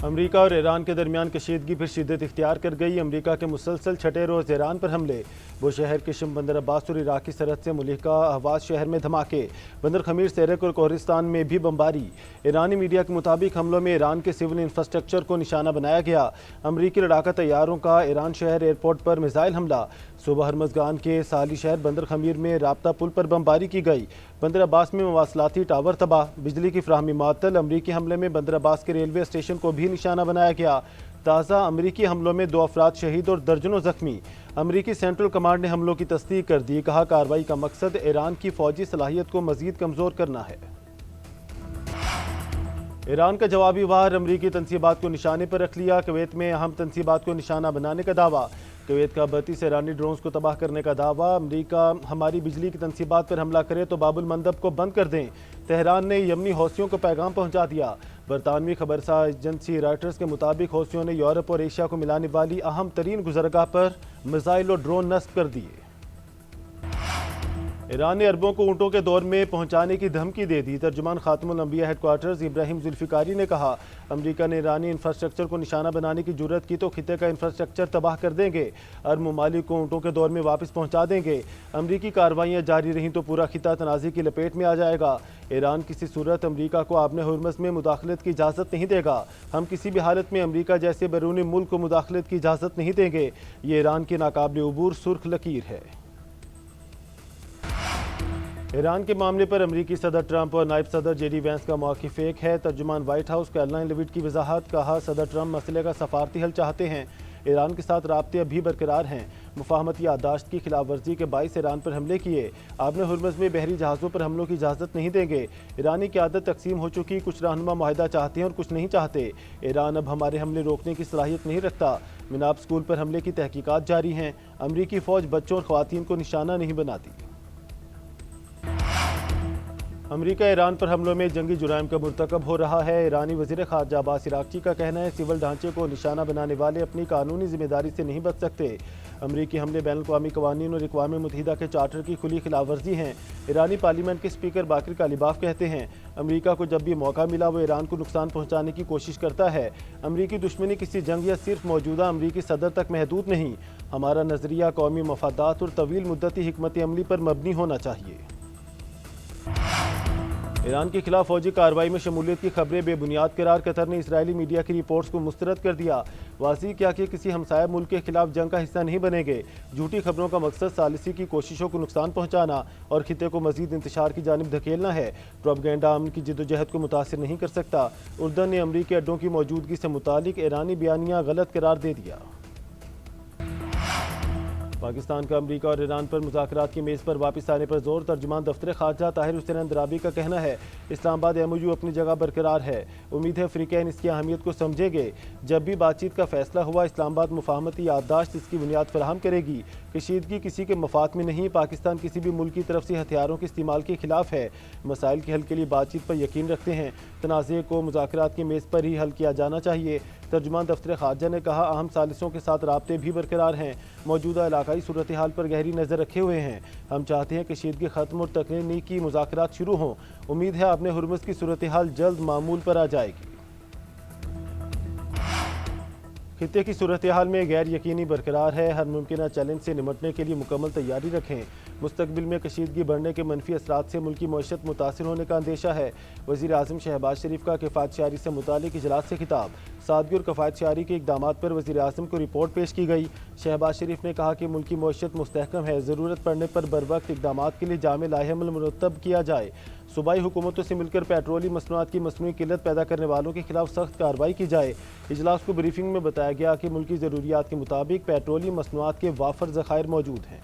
امریکہ اور ایران کے درمیان کشیدگی پھر شدت اختیار کر گئی۔ امریکہ کے مسلسل چھٹے روز ایران پر حملے، وہ شہر کے شم بندر عباس اور عراقی سرحد سے ملحقہ اہواز شہر میں دھماکے، بندر خمیر، سیرک اور کوہستان میں بھی بمباری۔ ایرانی میڈیا کے مطابق حملوں میں ایران کے سول انفراسٹرکچر کو نشانہ بنایا گیا۔ امریکی لڑاکا طیاروں کا ایران شہر ایئرپورٹ پر میزائل حملہ، صوبہ ہرمزگان کے ساحلی شہر بندر خمیر میں رابطہ پل پر بمباری کی گئی۔ بندر عباس میں مواصلاتی ٹاور تباہ، بجلی کی فراہمی معطل۔ امریکی حملے میں بندر عباس کے ریلوے اسٹیشن کو بھی نشانہ بنایا گیا۔ تازہ امریکی حملوں میں 2 افراد شہید اور درجنوں زخمی۔ امریکی سینٹرل کمانڈ نے حملوں کی تصدیق کر دی، کہا کارروائی کا مقصد ایران کی فوجی صلاحیت کو مزید کمزور کرنا ہے۔ ایران کا جوابی وار امریکی تنصیبات کو نشانے پر رکھ لیا، کویت میں اہم تنصیبات کو نشانہ بنانے کا دعویٰ، کویت کا 32 ایرانی ڈرونز کو تباہ کرنے کا دعویٰ، امریکہ ہماری بجلی کی تنصیبات پر حملہ کرے تو باب المندب کو بند کر دیں، تہران نے یمنی حوثیوں کو پیغام پہنچا دیا۔ برطانوی خبرساز ایجنسی رائٹرز کے مطابق حوثیوں نے یورپ اور ایشیا کو ملانے والی اہم ترین گزرگاہ پر میزائل اور ڈرون نصب کر دیے۔ ایران نے عربوں کو اونٹوں کے دور میں پہنچانے کی دھمکی دے دی، ترجمان خاتم الانبیاء ہیڈ کوارٹرز ابراہیم ذوالفقاری نے کہا امریکہ نے ایرانی انفراسٹرکچر کو نشانہ بنانے کی جرات کی تو خطے کا انفراسٹرکچر تباہ کر دیں گے، عرب ممالک کو اونٹوں کے دور میں واپس پہنچا دیں گے، امریکی کارروائیاں جاری رہیں تو پورا خطہ تنازع کی لپیٹ میں آ جائے گا، ایران کسی صورت امریکہ کو آبِ ہرمز میں مداخلت کی اجازت نہیں دے گا، ہم کسی بھی حالت میں امریکہ جیسے بیرونی ملک کو مداخلت کی اجازت نہیں دیں گے، یہ ایران کی ناقابل عبور سرخ لکیر ہے۔ ایران کے معاملے پر امریکی صدر ٹرمپ اور نائب صدر جے ڈی وینس کا موقف ایک ہے، ترجمان وائٹ ہاؤس کیرولائن لیوٹ کی وضاحت، کہا صدر ٹرمپ مسئلے کا سفارتی حل چاہتے ہیں، ایران کے ساتھ رابطے اب بھی برقرار ہیں، مفاہمتی یادداشت کی خلاف ورزی کے باعث ایران پر حملے کیے، آبِ ہرمز میں بحری جہازوں پر حملوں کی اجازت نہیں دیں گے، ایرانی قیادت تقسیم ہو چکی، کچھ رہنما معاہدہ چاہتے ہیں اور کچھ نہیں چاہتے، ایران اب ہمارے حملے روکنے کی صلاحیت نہیں رکھتا، مناب اسکول پر حملے کی تحقیقات جاری ہیں، امریکی فوج بچوں اور خواتین کو نشانہ نہیں بناتی۔ امریکہ ایران پر حملوں میں جنگی جرائم کا مرتکب ہو رہا ہے، ایرانی وزیر خارجہ عباس عراقچی کا کہنا ہے سول ڈھانچے کو نشانہ بنانے والے اپنی قانونی ذمہ داری سے نہیں بچ سکتے، امریکی حملے بین الاقوامی قوانین اور اقوام متحدہ کے چارٹر کی کھلی خلاف ورزی ہیں، ایرانی پارلیمنٹ کے اسپیکر باقر کالیباف کہتے ہیں امریکہ کو جب بھی موقع ملا وہ ایران کو نقصان پہنچانے کی کوشش کرتا ہے، امریکی دشمنی کسی جنگ یا صرف موجودہ امریکی صدر تک محدود نہیں، ہمارا نظریہ قومی مفادات اور طویل مدتی حکمت عملی پر مبنی ہونا چاہیے۔ ایران کے خلاف فوجی کارروائی میں شمولیت کی خبریں بے بنیاد قرار، قطر نے اسرائیلی میڈیا کی رپورٹس کو مسترد کر دیا، واضح کیا کہ کسی ہمسایہ ملک کے خلاف جنگ کا حصہ نہیں بنیں گے، جھوٹی خبروں کا مقصد ثالثی کی کوششوں کو نقصان پہنچانا اور خطے کو مزید انتشار کی جانب دھکیلنا ہے، پروپیگنڈا امن کی جدوجہد کو متاثر نہیں کر سکتا، اردن نے امریکی اڈوں کی موجودگی سے متعلق ایرانی بیانیہ غلط قرار دے دیا۔ پاکستان کا امریکہ اور ایران پر مذاکرات کی میز پر واپس آنے پر زور، ترجمان دفتر خارجہ طاہر حسین اندرابی کا کہنا ہے اسلام آباد ایم او یو اپنی جگہ برقرار ہے، امید ہے فریقین اس کی اہمیت کو سمجھیں گے، جب بھی بات چیت کا فیصلہ ہوا اسلام آباد مفاہمتی یادداشت اس کی بنیاد فراہم کرے گی، کشیدگی کسی کے مفاد میں نہیں، پاکستان کسی بھی ملک کی طرف سے ہتھیاروں کے استعمال کے خلاف ہے، مسائل کے حل کے لیے بات چیت پر یقین رکھتے ہیں، تنازع کو مذاکرات کی میز پر ہی حل کیا جانا چاہیے، ترجمان دفتر خارجہ نے کہا اہم ثالثوں کے ساتھ رابطے بھی برقرار ہیں، موجودہ علاقائی صورتحال پر گہری نظر رکھے ہوئے ہیں، ہم چاہتے ہیں کشیدگی ختم اور تکنیکی مذاکرات شروع ہوں، امید ہے آبِ ہرمز کی صورتحال جلد معمول پر آ جائے گی۔ خطے کی صورتحال میں غیر یقینی برقرار ہے، ہر ممکنہ چیلنج سے نمٹنے کے لیے مکمل تیاری رکھیں، مستقبل میں کشیدگی بڑھنے کے منفی اثرات سے ملکی معیشت متاثر ہونے کا اندیشہ ہے، وزیر اعظم شہباز شریف کا کفایت شعاری سے متعلق اجلاس سے خطاب، سادگی اور کفایت شعاری کے اقدامات پر وزیر اعظم کو رپورٹ پیش کی گئی، شہباز شریف نے کہا کہ ملکی معیشت مستحکم ہے، ضرورت پڑنے پر بروقت اقدامات کے لیے جامع لائحہ عمل مرتب کیا جائے، صوبائی حکومتوں سے مل کر پیٹرولیم مصنوعات کی مصنوعی قلت پیدا کرنے والوں کے خلاف سخت کارروائی کی جائے، اجلاس کو بریفنگ میں بتایا گیا کہ ملکی ضروریات کے مطابق پیٹرولیم مصنوعات کے وافر ذخائر موجود ہیں۔